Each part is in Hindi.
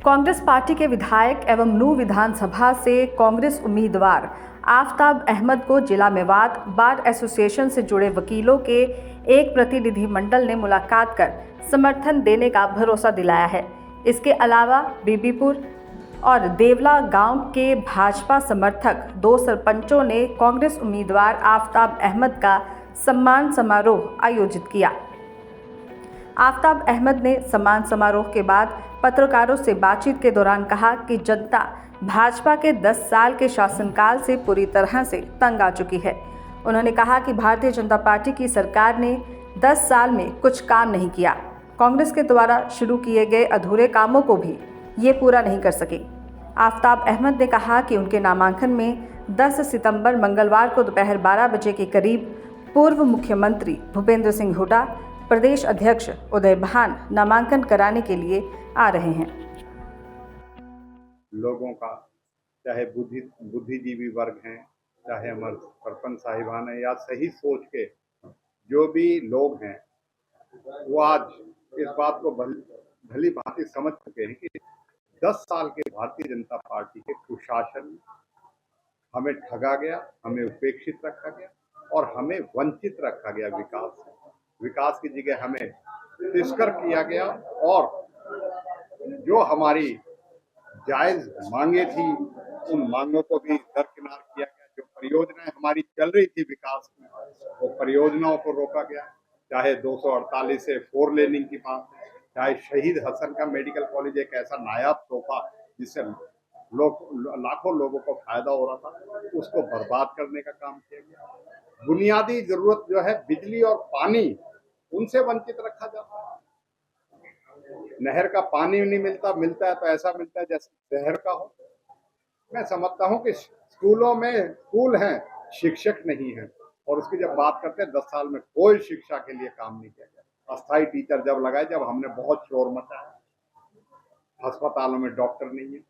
कांग्रेस पार्टी के विधायक एवं नूंह विधानसभा से कांग्रेस उम्मीदवार आफताब अहमद को जिला मेवात बार एसोसिएशन से जुड़े वकीलों के एक प्रतिनिधिमंडल ने मुलाकात कर समर्थन देने का भरोसा दिलाया है। इसके अलावा बीबीपुर और देवला गांव के भाजपा समर्थक 2 सरपंचों ने कांग्रेस उम्मीदवार आफताब अहमद का सम्मान समारोह आयोजित किया। आफताब अहमद ने सम्मान समारोह के बाद पत्रकारों से बातचीत के दौरान कहा कि जनता भाजपा के 10 साल के शासनकाल से पूरी तरह से तंग आ चुकी है। उन्होंने कहा कि भारतीय जनता पार्टी की सरकार ने 10 साल में कुछ काम नहीं किया। कांग्रेस के द्वारा शुरू किए गए अधूरे कामों को भी ये पूरा नहीं कर सके। आफताब अहमद ने कहा कि उनके नामांकन में 10 सितंबर मंगलवार को दोपहर 12 बजे के करीब पूर्व मुख्यमंत्री भूपेंद्र सिंह हुड्डा, प्रदेश अध्यक्ष उदय भान नामांकन कराने के लिए आ रहे हैं। लोगों का चाहे बुद्धिजीवी वर्ग हैं, चाहे हमारे सरपंच साहिबान हैं या सही सोच के जो भी लोग हैं, वो आज इस बात को भली भांति समझ चुके हैं कि 10 साल के भारतीय जनता पार्टी के कुशासन में हमें ठगा गया, हमें उपेक्षित रखा गया और हमें वंचित रखा गया। विकास की जगह हमें तिरस्कार किया गया और जो हमारी जायज मांगे थी उन मांगों को भी दरकिनार किया गया। जो परियोजनाएं हमारी चल रही थी विकास में, वो परियोजनाओं को रोका गया। चाहे 248 से 4 लेनिंग की बात है, चाहे शहीद हसन का मेडिकल कॉलेज एक ऐसा नायाब तोहफा जिससे लाखों लोगों को फायदा हो रहा था, उसको बर्बाद करने का काम किया गया। बुनियादी जरूरत जो है बिजली और पानी, उनसे वंचित रखा जाता है। नहर का पानी नहीं मिलता है तो ऐसा मिलता है जैसे शहर का हो। मैं समझता हूं कि स्कूलों में स्कूल हैं, शिक्षक नहीं है। और उसकी जब बात करते हैं 10 साल में कोई शिक्षा के लिए काम नहीं किया गया। अस्थायी टीचर जब लगाए, जब हमने बहुत शोर मचाया। अस्पतालों में डॉक्टर नहीं है,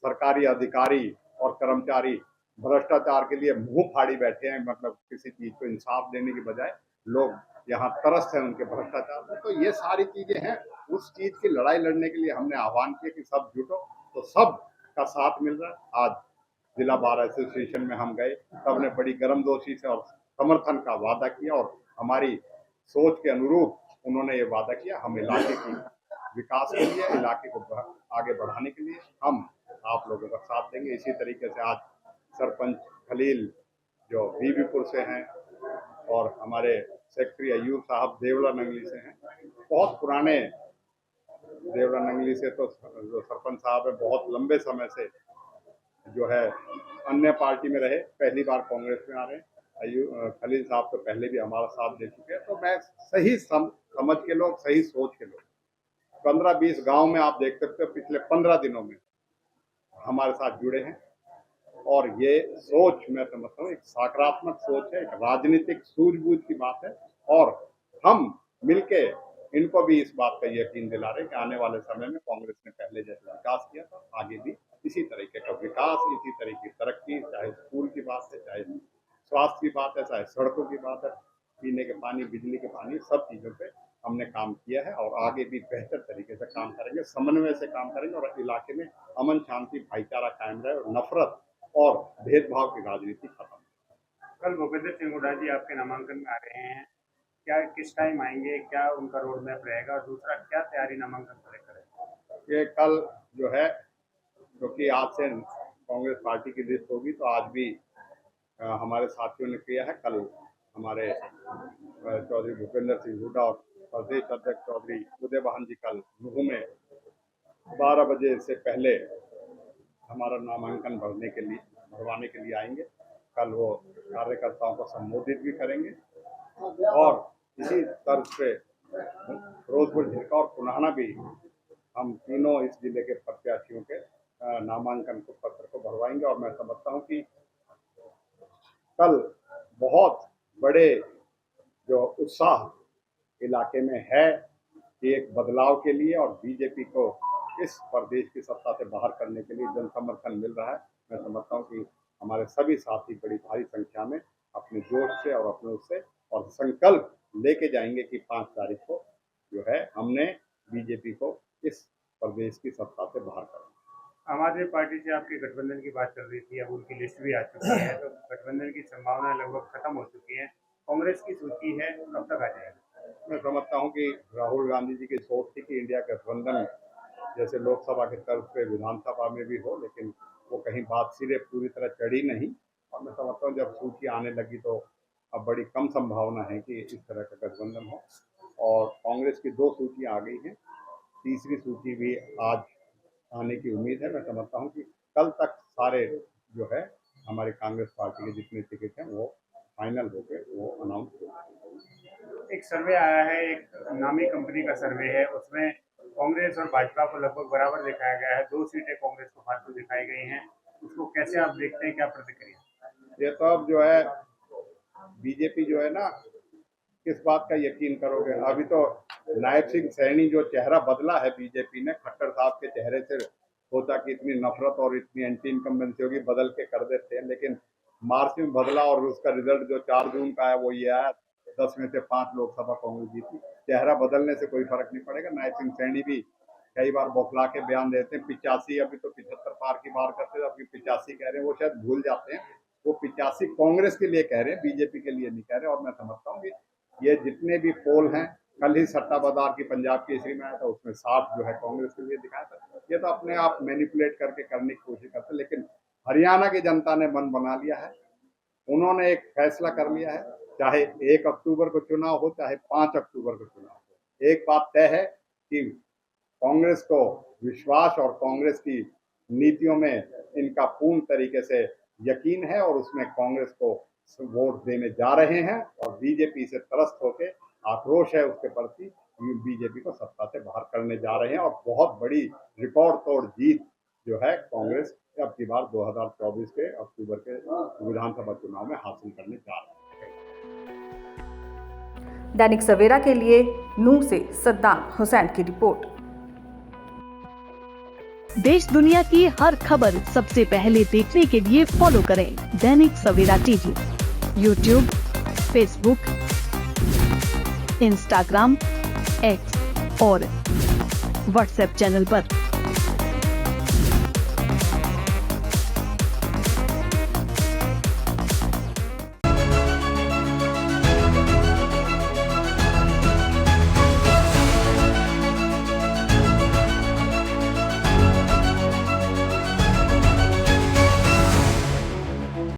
सरकारी अधिकारी और कर्मचारी भ्रष्टाचार के लिए मुंह फाड़ी बैठे हैं। मतलब किसी चीज को इंसाफ देने की बजाय लोग यहाँ तरस है उनके भ्रष्टाचार में। तो ये सारी चीजें हैं। उस चीज की लड़ाई लड़ने के लिए हमने आह्वान किया कि सब जुटो, तो सब का साथ मिल रहा है। आज जिला बार एसोसिएशन में हम गए, सबने बड़ी गर्मजोशी से और समर्थन का वादा किया और हमारी सोच के अनुरूप उन्होंने ये वादा किया। हम इलाके की विकास के लिए, इलाके को आगे बढ़ाने के लिए हम आप लोगों का साथ देंगे। इसी तरीके से आज सरपंच खलील जो बीबीपुर से हैं और हमारे सेक्रेटरी अयूब साहब देवला नंगली से हैं, बहुत पुराने देवला नंगली से तो जो सरपंच साहब है बहुत लंबे समय से जो है अन्य पार्टी में रहे, पहली बार कांग्रेस में आ रहे हैं। खलील साहब तो पहले भी हमारा साथ दे चुके हैं। तो मैं सही समझ के लोग, सही सोच के लोग 15-20 गांव में आप देख सकते हो पिछले 15 दिनों में हमारे साथ जुड़े हैं। और ये सोच मैं समझता हूँ एक सकारात्मक सोच है, एक राजनीतिक सूझबूझ की बात है। और हम मिलके इनको भी इस बात का यकीन दिला रहे हैं कि आने वाले समय में कांग्रेस ने पहले जैसे विकास किया था, आगे भी इसी तरीके का विकास, इसी तरह की तरक्की, चाहे स्कूल की बात है, चाहे स्वास्थ्य की बात है, चाहे सड़कों की बात है, पीने के पानी, बिजली के पानी, सब चीजों पे हमने काम किया है और आगे भी बेहतर तरीके से काम करेंगे, समन्वय से काम करेंगे और इलाके में अमन शांति भाईचारा कायम रहे और नफरत और भेदभाव की राजनीति खत्म। कल भूपेंद्र सिंह हुड्डा जी आपके नामांकन में आ रहे हैं, क्या किस टाइम आएंगे, क्या उनका रोड मैप रहेगा और दूसरा क्या तैयारी नामांकन को लेकर है? ये कल जो है, क्योंकि आज से कांग्रेस पार्टी की लिस्ट होगी तो आज भी हमारे साथियों ने किया है। कल हमारे चौधरी भूपेंद्र सिंह हुड्डा और प्रदेश अध्यक्ष चौधरी उदय भान जी कल नूंह में 12 बजे से पहले हमारा नामांकन भरवाने के लिए आएंगे। कल वो कार्यकर्ताओं को संबोधित भी करेंगे और इसी तर्ज पे फिरोजपुर, झिरका और पुनाहना भी हम तीनों इस जिले के प्रत्याशियों के नामांकन पत्र को भरवाएंगे। और मैं समझता हूँ कि कल बहुत बड़े जो उत्साह इलाके में है कि एक बदलाव के लिए और बीजेपी को इस प्रदेश की सत्ता से बाहर करने के लिए जन समर्थन मिल रहा है। मैं समझता हूँ कि हमारे सभी साथी बड़ी भारी संख्या में अपने जोश से और अपने उससे और संकल्प लेके जाएंगे कि 5 तारीख को जो है हमने बीजेपी को इस प्रदेश की सत्ता से बाहर करना। आम आदमी पार्टी से आपके गठबंधन की बात चल रही थी, अब उनकी लिस्ट भी आ चुकी है, तो गठबंधन की संभावना लगभग खत्म हो चुकी है। कांग्रेस की सूची है, कब तक आ जाएगी? मैं समझता हूँ कि राहुल गांधी जी की सोच थी कि इंडिया गठबंधन जैसे लोकसभा के तर्ज पे विधानसभा में भी हो, लेकिन वो कहीं बात सिरे पूरी तरह चढ़ी नहीं। और मैं समझता हूँ जब सूची आने लगी तो अब बड़ी कम संभावना है कि इस तरह का गठबंधन हो। और कांग्रेस की 2 सूचियाँ आ गई हैं, तीसरी सूची भी आज आने की उम्मीद है। मैं समझता हूँ कि कल तक सारे जो है हमारी कांग्रेस पार्टी के जितने टिकट हैं वो फाइनल होकर वो अनाउंस हो। एक सर्वे आया है, एक नामी कंपनी का सर्वे है, उसमें कांग्रेस और भाजपा को लगभग बराबर दिखाया गया है, 2 सीटें कांग्रेस को फालतू दिखाई गई हैं। उसको कैसे आप देखते हैं, क्या प्रतिक्रिया? ये तो अब जो है बीजेपी जो है ना, किस बात का यकीन करोगे? अभी तो नायब सिंह सैनी जो चेहरा बदला है बीजेपी ने, खट्टर साहब के चेहरे से सोचा कि इतनी नफरत और इतनी एंटी इनकम्बेंसी होगी, बदल के कर देते हैं, लेकिन मार्च में बदला और उसका रिजल्ट जो 4 जून का है वो ये आया, 10 में से 5 लोकसभा कांग्रेस जीती। चेहरा बदलने से कोई फर्क नहीं पड़ेगा। नायब सिंह सैनी भी कई बार बौखला के बयान देते हैं, 85 अभी तो 75 पार की बार करते थे, अभी 85 कह रहे हैं, वो शायद भूल जाते हैं। वो 85 कांग्रेस के लिए कह रहे हैं, बीजेपी के लिए नहीं कह रहे। और मैं समझता हूँ कि ये जितने भी पोल हैं, कल ही सट्टा बाजार की पंजाब केसरी में आया था, उसमें 60 जो है कांग्रेस के लिए दिखाया था। ये तो अपने आप मैनिपुलेट करके करने की कोशिश करते, लेकिन हरियाणा की जनता ने मन बना लिया है। उन्होंने एक फैसला कर लिया है, चाहे 1 अक्टूबर को चुनाव हो, चाहे 5 अक्टूबर को चुनाव हो, एक बात तय है कि कांग्रेस को विश्वास और कांग्रेस की नीतियों में इनका पूर्ण तरीके से यकीन है और उसमें कांग्रेस को वोट देने जा रहे हैं। और बीजेपी से त्रस्त होकर आक्रोश है उसके प्रति, बीजेपी को सत्ता से बाहर करने जा रहे हैं। और बहुत बड़ी रिकॉर्ड तोड़ जीत जो है कांग्रेस अब की बार 2024 के अक्टूबर के विधानसभा चुनाव में हासिल करने जा रहे हैं। दैनिक सवेरा के लिए नूह से सद्दाम हुसैन की रिपोर्ट। देश दुनिया की हर खबर सबसे पहले देखने के लिए फॉलो करें Dainik Savera TV, YouTube, Facebook, Instagram, X और व्हाट्सएप चैनल पर।